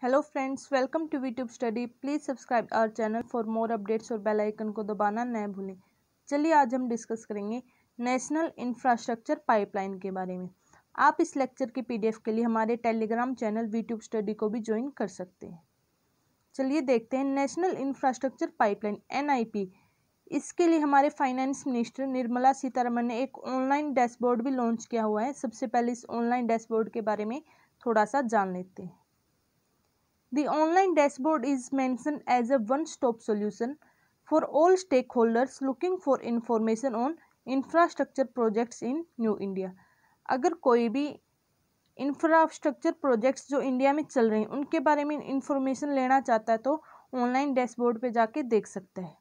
Hello friends, welcome to YouTube study. Please subscribe our channel for more updates और bell icon को दबाना न भूलें। चलिए आज हम डिस्कस करेंगे नेशनल इंफ्रास्ट्रक्चर पाइपलाइन के बारे में। आप इस लेक्चर की पीडीएफ के लिए हमारे टेलीग्राम चैनल यूट्यूब स्टडी को भी ज्वाइन कर सकते हैं। चलिए देखते हैं नेशनल इंफ्रास्ट्रक्चर पाइपलाइन NIP। इसके लिए हमारे फाइनेंस मिनिस्टर निर्मला सीतारमण ने एक ऑनलाइन डैशबोर्ड भी लॉन्च किया हुआ है। सबसे पहले इस ऑनलाइन डैशबोर्ड के बारे में थोड़ा सा जान लेते हैं। The online dashboard is mentioned as a one-stop solution for all stakeholders looking for information on infrastructure projects in New India। अगर कोई भी इंफ्रास्ट्रक्चर प्रोजेक्ट्स जो इंडिया में चल रहे हैं उनके बारे में इंफॉर्मेशन लेना चाहता है तो ऑनलाइन डैशबोर्ड पे जाके देख सकता है।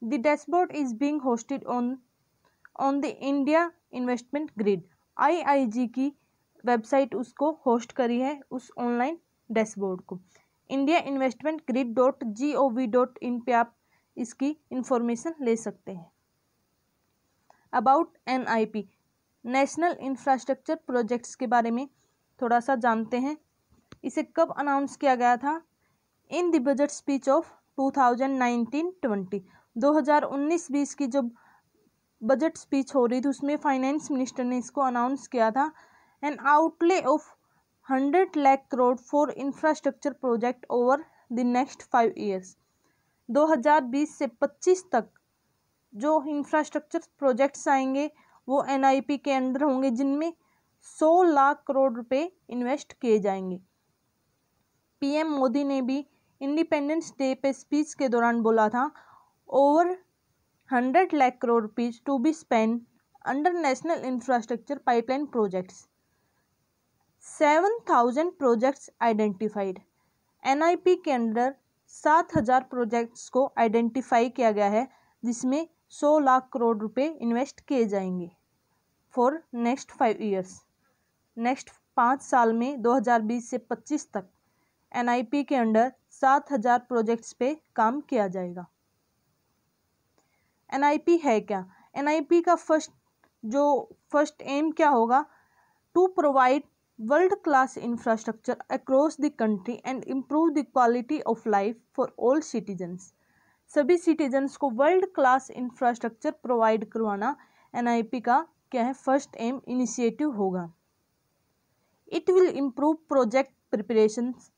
The dashboard is being hosted on the India investment grid. IIG की वेबसाइट उसको होस्ट करी है, उस ऑनलाइन डैशबोर्ड को। इंडिया इन्वेस्टमेंट ग्रिड .gov.in पे आप इसकी इंफॉर्मेशन ले सकते हैं। About NIP, national infrastructure projects के बारे में थोड़ा सा जानते हैं। इसे कब अनाउंस किया गया था? In the budget speech of 2019-20। 2019-20 की जो बजट स्पीच हो रही थी उसमें फाइनेंस मिनिस्टर ने इसको अनाउंस किया था। N outlay of 100 lakh crore for infrastructure project over the next 5 years. 2020 से 25 तक जो इंफ्रास्ट्रक्चर प्रोजेक्ट्स आएंगे वो NIP के अंडर होंगे, जिनमें 100 लाख करोड़ रुपए इन्वेस्ट किए जाएंगे। PM मोदी ने भी इंडिपेंडेंस डे पे स्पीच के दौरान बोला था, over 100 lakh crore rupees to be spend under national infrastructure pipeline projects. 7,000 projects identified. NIP के अंडर 7,000 प्रोजेक्ट्स को आइडेंटिफाई किया गया है, जिसमें 100 लाख करोड़ रुपए इन्वेस्ट किए जाएंगे फॉर नेक्स्ट 5 ईयर्स। नेक्स्ट 5 साल में 2020 से 25 तक NIP के अंडर 7,000 प्रोजेक्ट्स पे काम किया जाएगा। NIP है क्या? NIP का फर्स्ट एम क्या होगा? To provide world class infrastructure across the country and improve the quality of life for all citizens. सभी सिटीजन्स को वर्ल्ड क्लास इंफ्रास्ट्रक्चर प्रोवाइड करवाना NIP का क्या है? फर्स्ट एम इनिशिएटिव होगा। It will improve project preparations.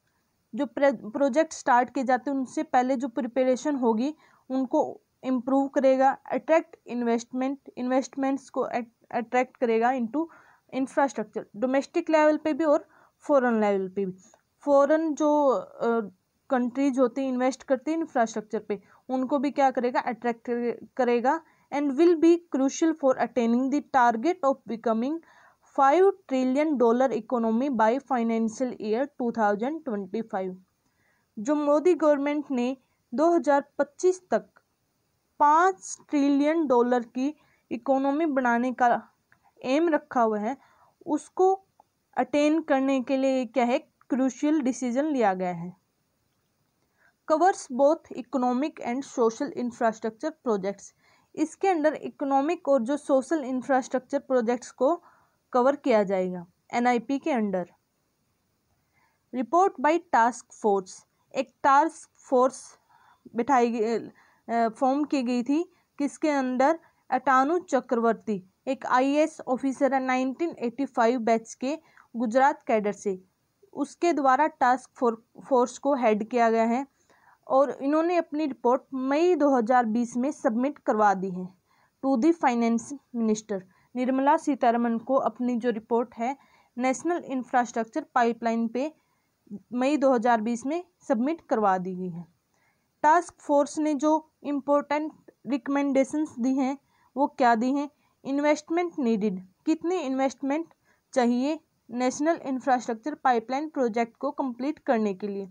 जो project start किए जाते हैं उनसे पहले जो प्रिपरेशन होगी उनको इम्प्रूव करेगा। अट्रैक्ट इन्वेस्टमेंट्स को अट्रैक्ट करेगा इनटू इंफ्रास्ट्रक्चर, डोमेस्टिक लेवल पे भी और फॉरेन लेवल पे भी। फॉरेन जो कंट्रीज होती हैं इन्वेस्ट करती हैं इंफ्रास्ट्रक्चर पे, उनको भी क्या करेगा? अट्रैक्ट करेगा। And will be crucial for attaining the target of becoming $5 trillion economy by financial year 2025। जो मोदी गवर्नमेंट ने 2025 तक $5 ट्रिलियन की इकोनॉमी बनाने का एम रखा हुआ है, उसको अटेन करने के लिए क्या है? क्रूशियल डिसीजन लिया गया है। Covers both economic and social infrastructure projects. इसके अंडर इकोनॉमिक और जो सोशल इंफ्रास्ट्रक्चर प्रोजेक्ट्स को कवर किया जाएगा NIP के under. Report by task force. एक टास्क फोर्स फॉर्म की गई थी, किसके अंडर? अटानु चक्रवर्ती, एक IAS ऑफिसर है 1985 बैच के गुजरात कैडर से। उसके द्वारा टास्क फोर्स को हेड किया गया है और इन्होंने अपनी रिपोर्ट मई 2020 में सबमिट करवा दी है to the finance minister. Nirmala Sitharaman को अपनी जो रिपोर्ट है नेशनल इंफ्रास्ट्रक्चर पाइपलाइन पे मई 2020 में सबमिट करवा दी गई है। टास्क फोर्स ने जो इम्पोर्टेंट रिकमेंडेशंस दी हैं वो क्या दी हैं? इन्वेस्टमेंट नीडिड, कितनी इन्वेस्टमेंट चाहिए नेशनल इंफ्रास्ट्रक्चर पाइपलाइन प्रोजेक्ट को कंप्लीट करने के लिए?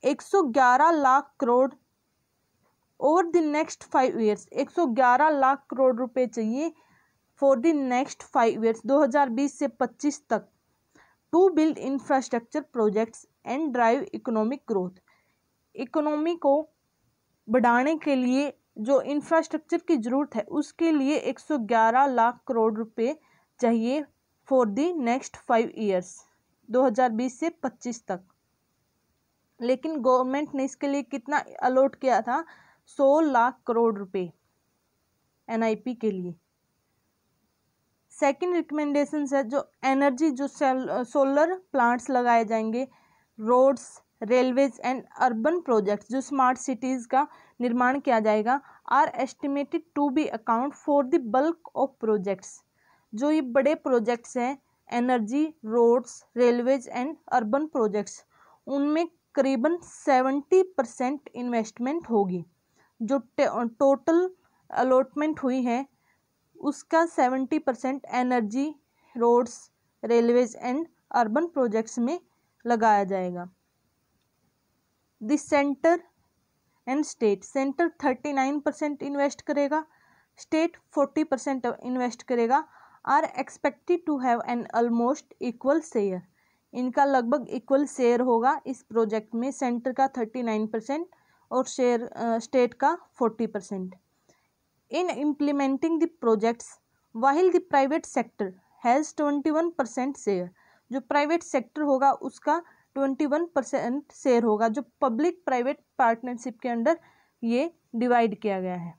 111 lakh crore over the next 5 years. 111 lakh crore रुपए चाहिए फॉर द नेक्स्ट 5 ईयर्स 2020 से 25 तक, to build infrastructure projects and drive economic growth. Economy को बढ़ाने के लिए जो इंफ्रास्ट्रक्चर की ज़रूरत है उसके लिए 111 लाख करोड़ रुपए चाहिए फॉर द नेक्स्ट 5 ईयर्स। 2020 से 25 तक। लेकिन गवर्नमेंट ने इसके लिए कितना अलॉट किया था, 100 लाख करोड़ रुपए एनआईपी के लिए। सेकंड रिकमेंडेशन है जो एनर्जी, जो सोलर प्लांट्स लगाए जाएंगे, roads, railways and urban projects, जो स्मार्ट सिटीज़ का निर्माण किया जाएगा, are estimated to be account for the bulk of projects. जो ये बड़े प्रोजेक्ट्स हैं, energy, roads, railways and urban projects, उनमें करीबन 70% इन्वेस्टमेंट होगी। जो टोटल अलॉटमेंट हुई है उसका 70% energy, roads, railways and urban projects में लगाया जाएगा। The centre and state, centre 39% invest करेगा, स्टेट 40% इन्वेस्ट करेगा, are expected to have an almost equal share. इनका लगभग इक्वल शेयर होगा इस प्रोजेक्ट में, सेंटर का 39% और शेयर स्टेट का 40%। In implementing the projects, while the private sector has 21% share, जो प्राइवेट सेक्टर होगा उसका 21% शेयर होगा, जो पब्लिक प्राइवेट पार्टनरशिप के अंडर ये डिवाइड किया गया है।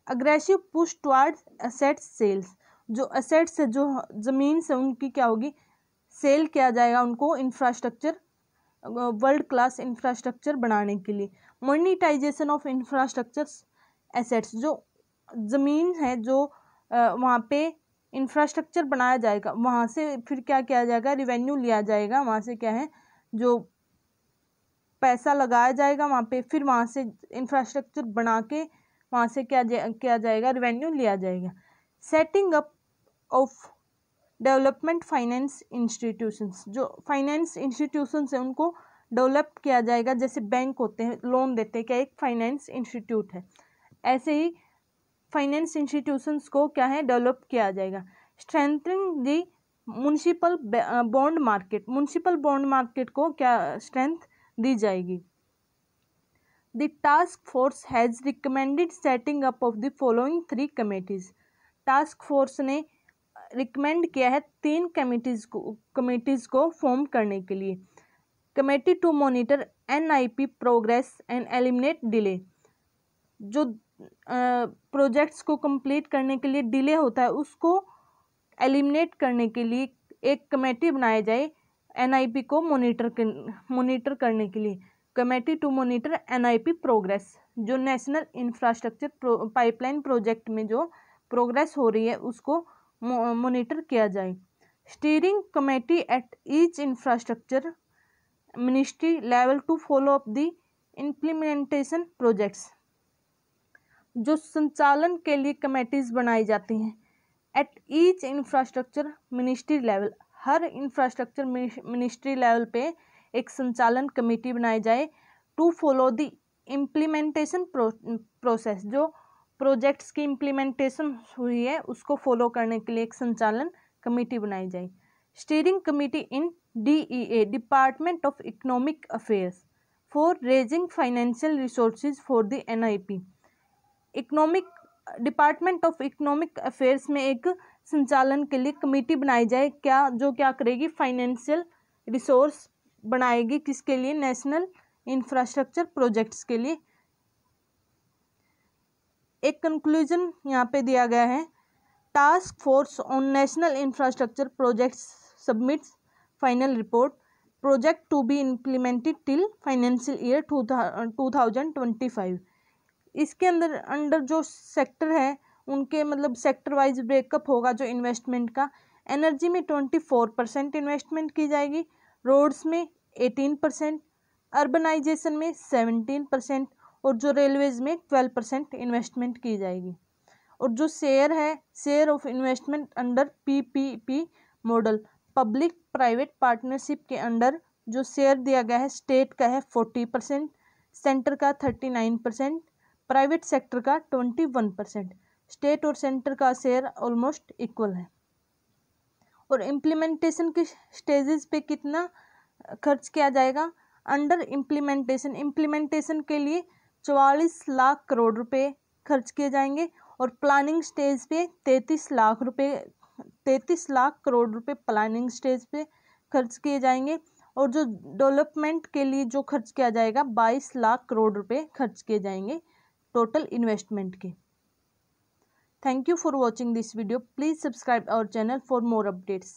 Aggressive push towards assets sales, जो एसेट्स है, जो ज़मीन से उनकी क्या होगी, सेल किया जाएगा उनको इंफ्रास्ट्रक्चर, वर्ल्ड क्लास इंफ्रास्ट्रक्चर बनाने के लिए। मोनिटाइजेशन ऑफ इंफ्रास्ट्रक्चर एसेट्स, जो ज़मीन है जो वहाँ पे इंफ्रास्ट्रक्चर बनाया जाएगा, वहाँ से फिर क्या किया जाएगा, रिवेन्यू लिया जाएगा, वहाँ से क्या है जो पैसा लगाया जाएगा वहाँ पे, फिर वहाँ से इंफ्रास्ट्रक्चर बना के वहाँ से किया जाएगा, रिवेन्यू लिया जाएगा। Setting up of development finance institutions, जो फाइनेंस इंस्टीट्यूशंस है उनको डेवलप किया जाएगा, जैसे बैंक होते हैं लोन देते हैं, क्या एक फाइनेंस इंस्टीट्यूट है, ऐसे ही फाइनेंस इंस्टीट्यूशंस को क्या है डेवलप किया जाएगा। Strengthening the municipal bond market, municipal bond market को क्या स्ट्रेंथ दी जाएगी। The task force has recommended setting up of the following 3 committees. Task force ने रिकमेंड किया है 3 कमेटीज़ को फॉर्म करने के लिए। Committee to monitor NIP progress and eliminate delay, जो प्रोजेक्ट्स को कंप्लीट करने के लिए डिले होता है उसको एलिमिनेट करने के लिए एक कमेटी बनाई जाए एनआईपी को मॉनिटर करने के लिए। Committee to monitor NIP progress, जो नेशनल इंफ्रास्ट्रक्चर पाइपलाइन प्रोजेक्ट में जो प्रोग्रेस हो रही है उसको मॉनिटर किया जाए। Steering committee at each infrastructure ministry level to follow up the implementation projects, जो संचालन के लिए कमेटीज बनाई जाती हैं at each infrastructure ministry level, हर इंफ्रास्ट्रक्चर मिनिस्ट्री लेवल पे एक संचालन कमेटी बनाई जाए। To follow the implementation process, जो प्रोजेक्ट्स की इम्प्लीमेंटेशन हुई है उसको फॉलो करने के लिए एक संचालन कमेटी बनाई जाए। Steering committee in DEA, department of economic affairs, for raising financial resources for the NIP। Economic department of economic affairs में एक संचालन के लिए कमेटी बनाई जाए, जो क्या करेगी, फाइनेंशियल रिसोर्स बनाएगी, किसके लिए, नेशनल इंफ्रास्ट्रक्चर प्रोजेक्ट्स के लिए। एक कंक्लूजन यहाँ पे दिया गया है, task force on national infrastructure projects submits final report, project to be implemented till financial year 2025। इसके अंडर जो सेक्टर है उनके मतलब सेक्टर वाइज ब्रेकअप होगा जो इन्वेस्टमेंट का। एनर्जी में 24% इन्वेस्टमेंट की जाएगी, रोड्स में 18%, अर्बनाइजेशन में 17% और जो रेलवेज में 12% इन्वेस्टमेंट की जाएगी। और जो शेयर है, share of investment under PPP model, public private partnership के अंडर जो शेयर दिया गया है, स्टेट का है 40%, सेंटर का 39%, प्राइवेट सेक्टर का 21%। स्टेट और सेंटर का शेयर ऑलमोस्ट इक्वल है। और इम्प्लीमेंटेशन की स्टेजेस पे कितना खर्च किया जाएगा, अंडर इम्प्लीमेंटेशन के लिए 44 लाख करोड़ रुपए खर्च किए जाएंगे और प्लानिंग स्टेज पे 33 लाख रुपए 33 लाख करोड़ रुपए प्लानिंग स्टेज पे खर्च किए जाएंगे और जो डेवलपमेंट के लिए जो खर्च किया जाएगा 22 लाख करोड़ रुपए खर्च किए जाएंगे टोटल इन्वेस्टमेंट के। Thank you for watching this video. Please subscribe our channel for more updates.